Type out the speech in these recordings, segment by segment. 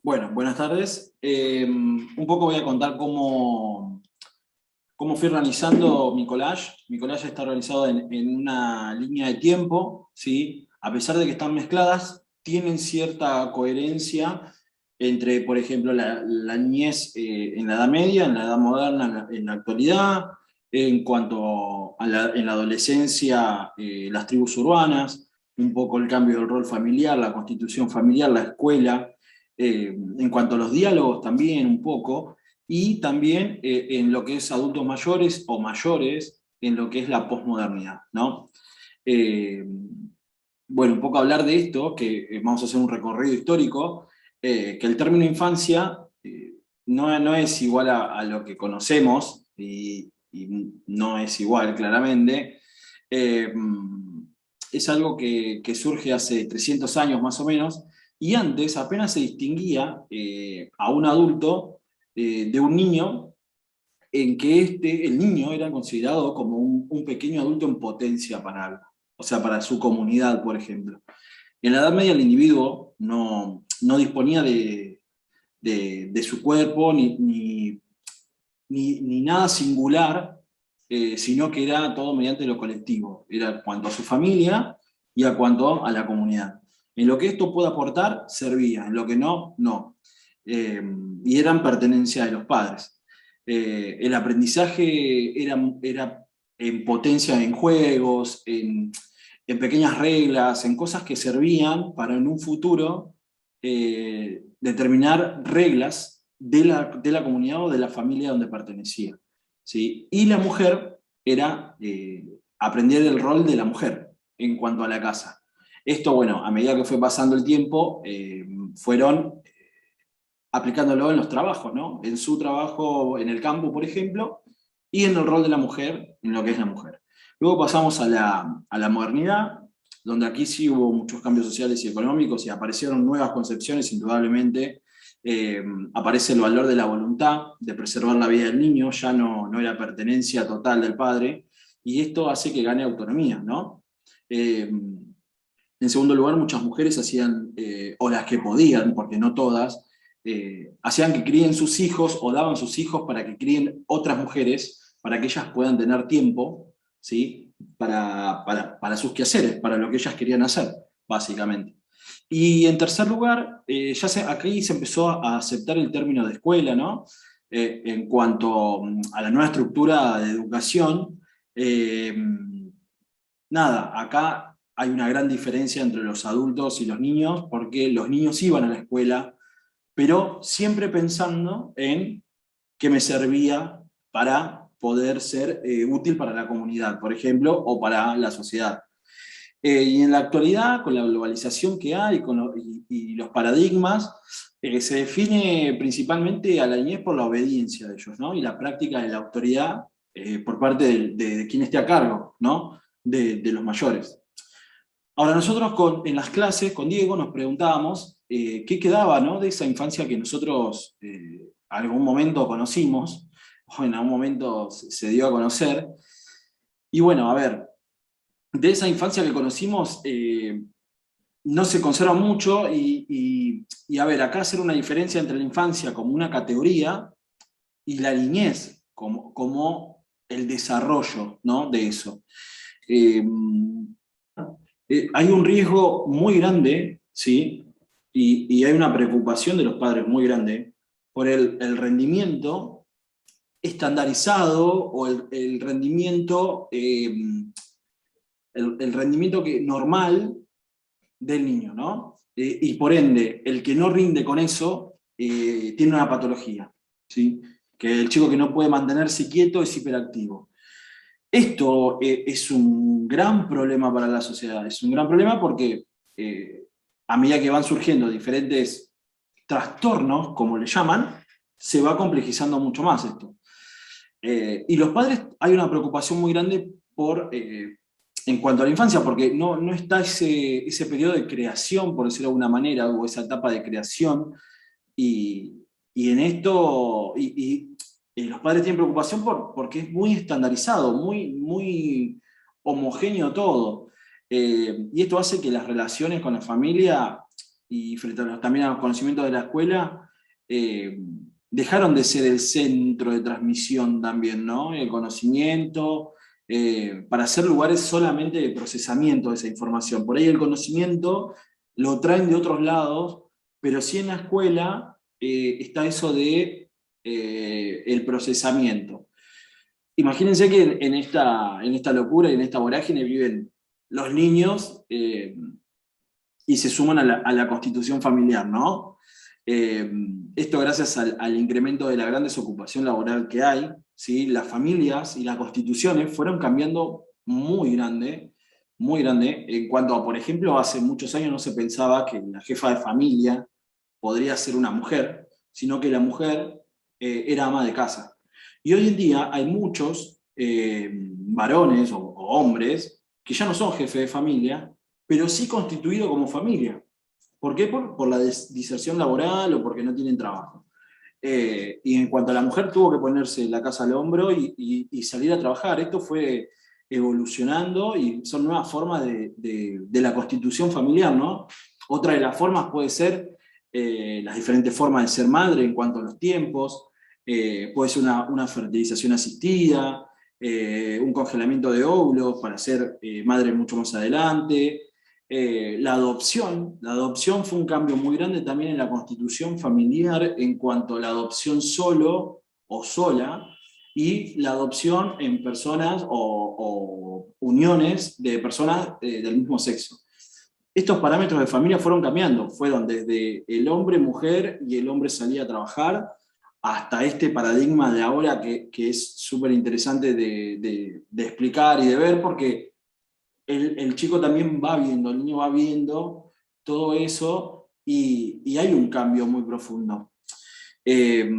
Bueno, buenas tardes. Un poco voy a contar cómo fui organizando mi collage. Mi collage está organizado en una línea de tiempo, ¿sí? A pesar de que están mezcladas, tienen cierta coherencia entre, por ejemplo, la niñez en la Edad Media, en la Edad Moderna, en la actualidad, en cuanto a en la adolescencia, las tribus urbanas, un poco el cambio del rol familiar, la constitución familiar, la escuela, en cuanto a los diálogos también un poco, y también en lo que es adultos mayores o mayores, en lo que es la posmodernidad, ¿no? Eh, bueno, un poco hablar de esto, que vamos a hacer un recorrido histórico, que el término infancia no es igual a lo que conocemos, y no es igual claramente. Eh, es algo que surge hace 300 años más o menos, y antes apenas se distinguía a un adulto de un niño, en que el niño era considerado como un pequeño adulto en potencia para algo, o sea, para su comunidad, por ejemplo. En la Edad Media el individuo no disponía de su cuerpo ni nada singular, sino que era todo mediante lo colectivo, era cuanto a su familia y a cuanto a la comunidad. En lo que esto puede aportar, servía, en lo que no, no. Y eran pertenencia de los padres. El aprendizaje era en potencia en juegos, en pequeñas reglas, en cosas que servían para en un futuro determinar reglas de la comunidad o de la familia donde pertenecía, ¿sí? Y la mujer era aprender el rol de la mujer en cuanto a la casa. Esto, bueno, a medida que fue pasando el tiempo, fueron aplicándolo en los trabajos, ¿no? En su trabajo en el campo, por ejemplo, y en el rol de la mujer, en lo que es la mujer. Luego pasamos a la modernidad, donde aquí sí hubo muchos cambios sociales y económicos y aparecieron nuevas concepciones, indudablemente. Aparece el valor de la voluntad, de preservar la vida del niño, ya no era pertenencia total del padre, y esto hace que gane autonomía, ¿no? En segundo lugar, muchas mujeres hacían, o las que podían, porque no todas, hacían que críen sus hijos o daban sus hijos para que críen otras mujeres, para que ellas puedan tener tiempo, ¿sí? Para sus quehaceres, para lo que ellas querían hacer, básicamente. Y en tercer lugar, aquí se empezó a aceptar el término de escuela, ¿no? En cuanto a la nueva estructura de educación, nada, acá hay una gran diferencia entre los adultos y los niños, porque los niños iban a la escuela, pero siempre pensando en qué me servía para poder ser útil para la comunidad, por ejemplo, o para la sociedad. Y en la actualidad, con la globalización que hay y los paradigmas, se define principalmente a la niñez por la obediencia de ellos, ¿no? Y la práctica de la autoridad por parte de quien esté a cargo, ¿no? De los mayores. Ahora, nosotros en las clases, con Diego, nos preguntábamos qué quedaba, ¿no? De esa infancia que nosotros algún momento conocimos, o en algún momento se dio a conocer. Y bueno, a ver, de esa infancia que conocimos no se conserva mucho, y a ver, acá hacer una diferencia entre la infancia como una categoría y la niñez como el desarrollo, ¿no? De eso. Eh, Hay un riesgo muy grande, ¿sí? Y hay una preocupación de los padres muy grande por el rendimiento estandarizado o el rendimiento, el rendimiento normal del niño, ¿no? Y por ende, el que no rinde con eso tiene una patología, ¿sí? Que el chico que no puede mantenerse quieto es hiperactivo. Esto es un gran problema para la sociedad, es un gran problema porque a medida que van surgiendo diferentes trastornos, como le llaman, se va complejizando mucho más esto. Y los padres, hay una preocupación muy grande en cuanto a la infancia, porque no está ese periodo de creación, por decirlo de alguna manera, o esa etapa de creación, y en esto, y los padres tienen preocupación porque es muy estandarizado, muy homogéneo todo. Y esto hace que las relaciones con la familia y frente también a los conocimientos de la escuela, dejaron de ser el centro de transmisión también, ¿no? El conocimiento, para ser lugares solamente de procesamiento de esa información. Por ahí el conocimiento lo traen de otros lados, pero sí en la escuela está eso de el procesamiento. Imagínense que en esta locura y en esta vorágine viven los niños y se suman a la constitución familiar, ¿no? Eh, Esto gracias al incremento de la gran desocupación laboral que hay, ¿sí? Las familias y las constituciones fueron cambiando muy grande, en cuanto a, por ejemplo, hace muchos años no se pensaba que la jefa de familia podría ser una mujer, sino que la mujer era ama de casa. Y hoy en día hay muchos varones o hombres que ya no son jefes de familia, pero sí constituidos como familia. ¿Por qué? Por la diserción laboral o porque no tienen trabajo. Y en cuanto a la mujer, tuvo que ponerse la casa al hombro y salir a trabajar. Esto fue evolucionando y son nuevas formas de la constitución familiar, ¿no? Otra de las formas puede ser las diferentes formas de ser madre en cuanto a los tiempos, puede ser una fertilización asistida, un congelamiento de óvulos para ser madre mucho más adelante. La adopción fue un cambio muy grande también en la constitución familiar en cuanto a la adopción solo o sola y la adopción en personas o uniones de personas del mismo sexo. Estos parámetros de familia fueron cambiando, fueron desde el hombre, mujer y el hombre salía a trabajar, hasta este paradigma de ahora que es súper interesante de explicar y de ver, porque el chico también va viendo, el niño va viendo todo eso y hay un cambio muy profundo. Eh,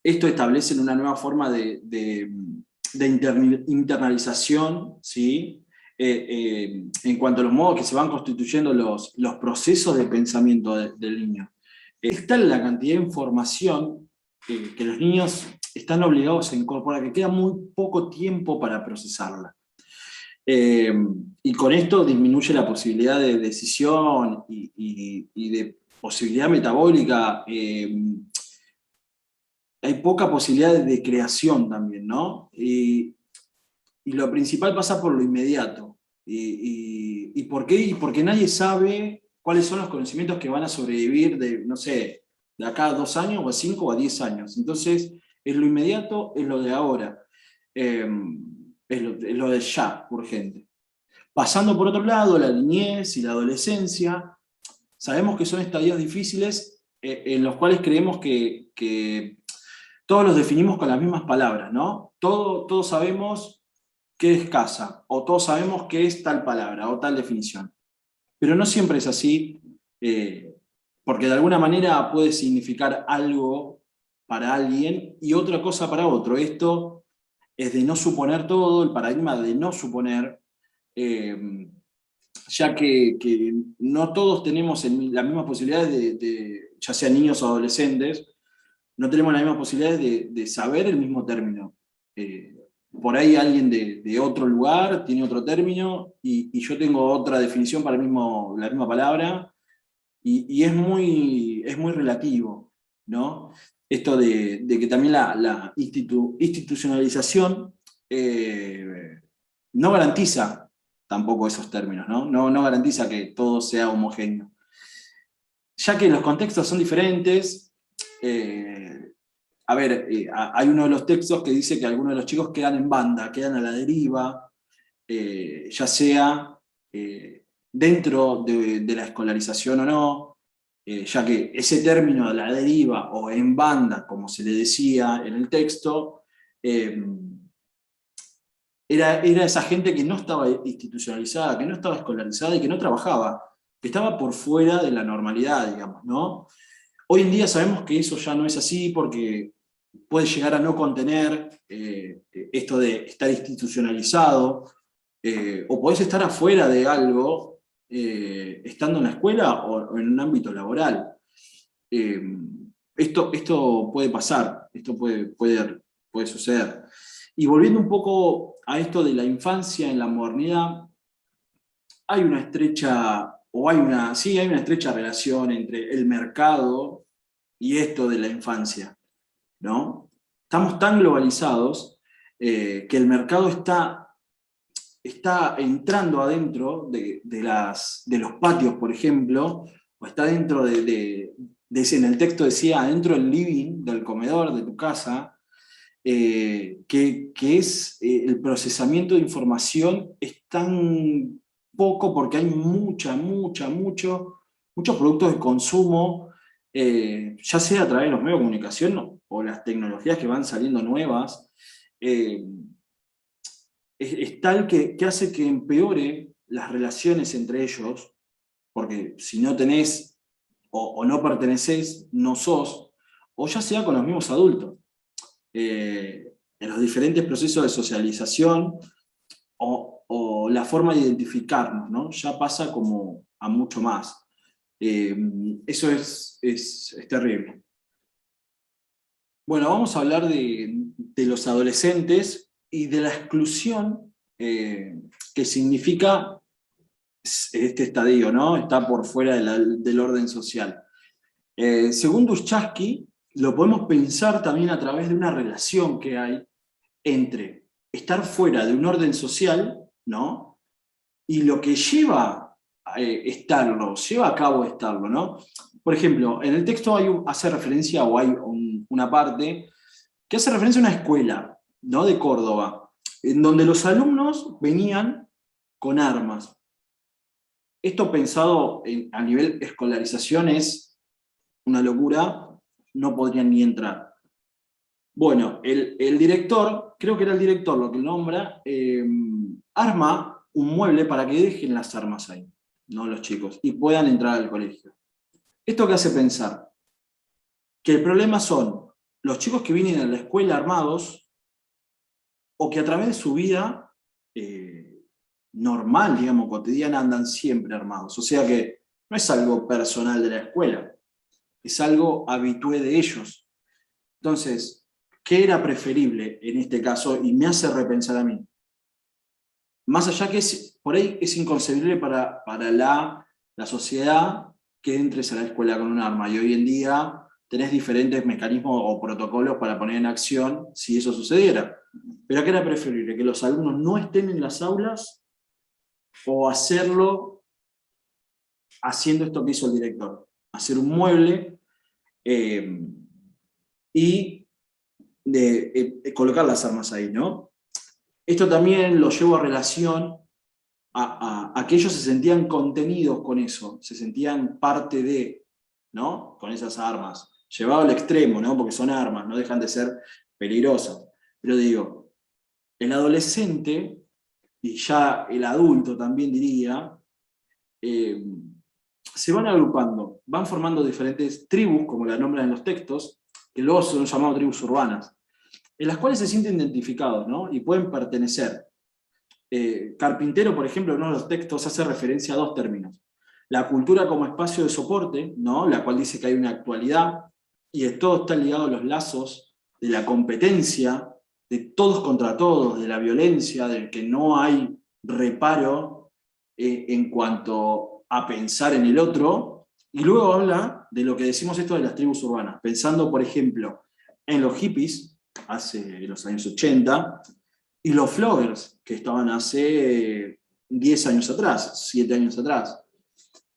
Esto establece una nueva forma de internalización, ¿sí? En cuanto a los modos que se van constituyendo los procesos de pensamiento del niño. Está la cantidad de información que los niños están obligados a incorporar, que queda muy poco tiempo para procesarla. Y con esto disminuye la posibilidad de decisión y de posibilidad metabólica. Hay poca posibilidad de creación también, ¿no? Y lo principal pasa por lo inmediato. ¿Y por qué? Y porque nadie sabe cuáles son los conocimientos que van a sobrevivir de, no sé, de acá a 2 años, o a 5 o a 10 años. Entonces, es lo inmediato, es lo de ahora. Es lo de ya, urgente. Pasando por otro lado, la niñez y la adolescencia, sabemos que son estadios difíciles en los cuales creemos que todos los definimos con las mismas palabras, ¿no? Todos sabemos qué es casa, o todos sabemos qué es tal palabra o tal definición. Pero no siempre es así, porque de alguna manera puede significar algo para alguien y otra cosa para otro. Esto es de no suponer todo, el paradigma de no suponer, ya que no todos tenemos las mismas posibilidades ya sean niños o adolescentes, no tenemos las mismas posibilidades de saber el mismo término. Por ahí alguien de otro lugar tiene otro término y yo tengo otra definición para la misma palabra y es muy relativo, ¿no? Esto de que también la institucionalización no garantiza tampoco esos términos, ¿no? No garantiza que todo sea homogéneo. Ya que los contextos son diferentes, hay uno de los textos que dice que algunos de los chicos quedan en banda, quedan a la deriva, ya sea dentro de la escolarización o no, ya que ese término de la deriva o en banda, como se le decía en el texto, era esa gente que no estaba institucionalizada, que no estaba escolarizada y que no trabajaba, que estaba por fuera de la normalidad, digamos, ¿no? Hoy en día sabemos que eso ya no es así porque puede llegar a no contener esto de estar institucionalizado, o podés estar afuera de algo estando en la escuela o en un ámbito laboral. Eh, esto puede pasar, esto puede suceder. Y volviendo un poco a esto de la infancia en la modernidad, hay una estrecha o sí, hay una estrecha relación entre el mercado y esto de la infancia, ¿no? Estamos tan globalizados que el mercado está entrando adentro de los patios, por ejemplo, o está dentro en el texto decía, adentro del living, del comedor de tu casa, que es el procesamiento de información es tan poco porque hay muchos productos de consumo, ya sea a través de los medios de comunicación o las tecnologías que van saliendo nuevas, eh, es tal que hace que empeore las relaciones entre ellos, porque si no tenés o no pertenecés, no sos, o ya sea con los mismos adultos. En los diferentes procesos de socialización o la forma de identificarnos, ¿no? Ya pasa como a mucho más. Eso es terrible. Bueno, vamos a hablar de los adolescentes y de la exclusión que significa este estadio, ¿no? Está por fuera del orden social. Según Dushasky, lo podemos pensar también a través de una relación que hay entre estar fuera de un orden social, ¿no? Y lo que lleva lleva a cabo estarlo, ¿no? Por ejemplo, en el texto hace referencia, o hay una parte, que hace referencia a una escuela, ¿no? De Córdoba, en donde los alumnos venían con armas. Esto pensado a nivel escolarización es una locura, no podrían ni entrar. Bueno, el director, creo que era el director lo que nombra, arma un mueble para que dejen las armas ahí, ¿no? Los chicos, y puedan entrar al colegio. ¿Esto qué hace pensar? Que el problema son los chicos que vienen a la escuela armados o que a través de su vida normal, digamos, cotidiana, andan siempre armados. O sea que no es algo personal de la escuela, es algo habitué de ellos. Entonces, ¿qué era preferible en este caso? Y me hace repensar a mí. Más allá que por ahí es inconcebible para la sociedad que entres a la escuela con un arma. Y hoy en día tenés diferentes mecanismos o protocolos para poner en acción si eso sucediera. Pero ¿qué era preferible? ¿Que los alumnos no estén en las aulas o hacerlo haciendo esto que hizo el director? Hacer un mueble y colocar las armas ahí, ¿no? Esto también lo llevo a relación a que ellos se sentían contenidos con eso, se sentían parte de, ¿no? Con esas armas. Llevado al extremo, ¿no? Porque son armas, no dejan de ser peligrosas. Pero digo, el adolescente, y ya el adulto también diría, se van agrupando, van formando diferentes tribus, como la nombran en los textos, que luego son llamadas tribus urbanas, en las cuales se sienten identificados, ¿no? Y pueden pertenecer. Carpintero, por ejemplo, en uno de los textos hace referencia a dos términos. La cultura como espacio de soporte, ¿no? La cual dice que hay una actualidad, y todo está ligado a los lazos de la competencia, de todos contra todos, de la violencia, de que no hay reparo en cuanto a pensar en el otro, y luego habla de lo que decimos esto de las tribus urbanas, pensando, por ejemplo, en los hippies, hace los años 80, y los floggers, que estaban hace 10 años atrás, 7 años atrás.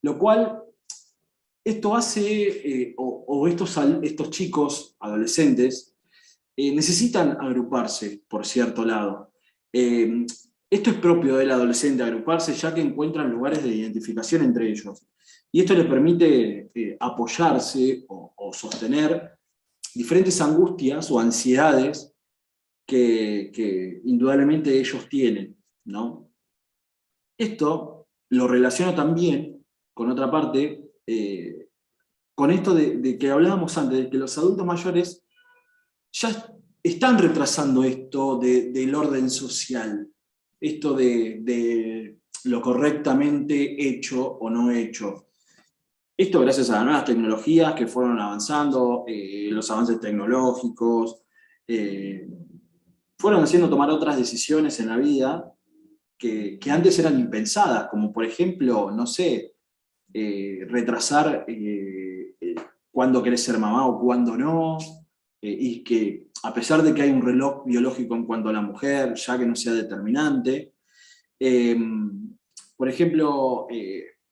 Lo cual, esto hace, estos chicos, adolescentes, necesitan agruparse por cierto lado. Esto es propio del adolescente, agruparse, ya que encuentran lugares de identificación entre ellos. Y esto les permite apoyarse o sostener diferentes angustias o ansiedades que indudablemente ellos tienen, ¿no? Esto lo relaciono también con otra parte, con esto de que hablábamos antes, de que los adultos mayores ya están retrasando esto del orden social, esto de lo correctamente hecho o no hecho. Esto gracias a las nuevas tecnologías que fueron avanzando, los avances tecnológicos, fueron haciendo tomar otras decisiones en la vida que antes eran impensadas, como por ejemplo, no sé, retrasar cuándo querés ser mamá o cuándo no, y que a pesar de que hay un reloj biológico en cuanto a la mujer, ya que no sea determinante, por ejemplo,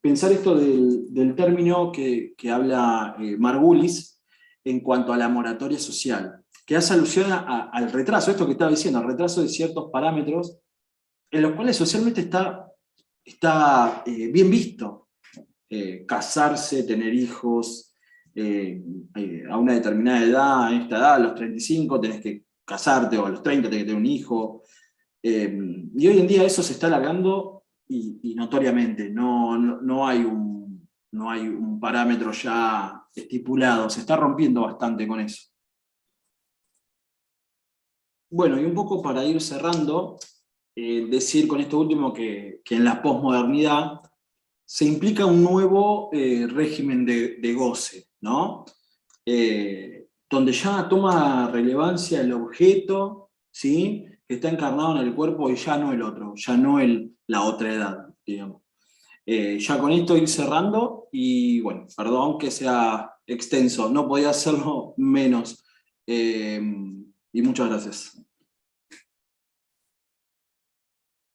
pensar esto del término que habla Margulis en cuanto a la moratoria social, que hace alusión al retraso, esto que estaba diciendo, al retraso de ciertos parámetros en los cuales socialmente está bien visto. Casarse, tener hijos, a una determinada edad, a esta edad, a los 35 tenés que casarte, o a los 30 tenés que tener un hijo. Y hoy en día eso se está alargando y notoriamente, no hay un parámetro ya estipulado, se está rompiendo bastante con eso. Bueno, y un poco para ir cerrando, decir con esto último que en la posmodernidad se implica un nuevo régimen de goce, ¿no? Donde ya toma relevancia el objeto, ¿sí? Que está encarnado en el cuerpo y ya no el otro, ya no la otra edad, digamos. Ya con esto ir cerrando y bueno, perdón que sea extenso, no podía hacerlo menos. Y muchas gracias.